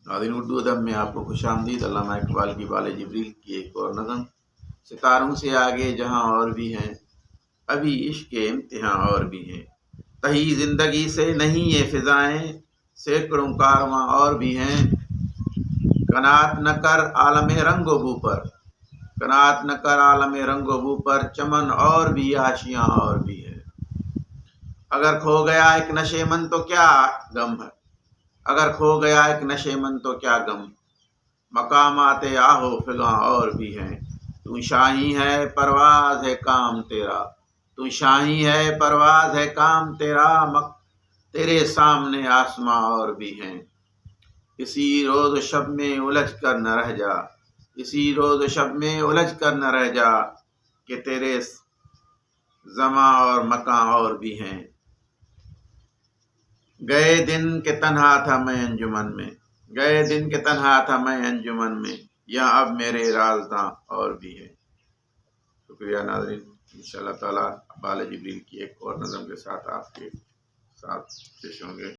नाज़रीन, उर्दू अदब में आपको खुशामदीद। अल्लामा इकबाल की बाले जिब्रील की एक और नज़म, सितारों से आगे जहां और भी हैं, अभी इश्क के इम्तिहां और भी हैं। तही जिंदगी से नहीं ये फिजाएं, सैकड़ों कारवां और भी हैं। कनात न कर आलमे रंगो बू पर, कनात न कर आलमे रंगो बू पर, चमन और भी आशियां और भी है। अगर खो गया एक नशेमन तो क्या गम है, अगर खो गया एक नशेमन तो क्या गम, मकामाते आहो फिगा और भी हैं। तू शाही है परवाज है काम तेरा, तू शाही है परवाज है काम तेरा, तेरे सामने आसमां और भी हैं। इसी रोज शब में उलझ कर न रह जा, इसी रोज शब में उलझ कर न रह जा, कि तेरे ज़मा और मकां और भी हैं। गए दिन के तन्हा था मैं अंजुमन में, गए दिन के तन्हा था मैं अंजुमन में, यहाँ अब मेरे राज़दां और भी हैं। शुक्रिया नाज़रीन, इंशाअल्लाह ताला बाले जिब्रील की एक और नज़म के साथ आपके साथ पेश होंगे।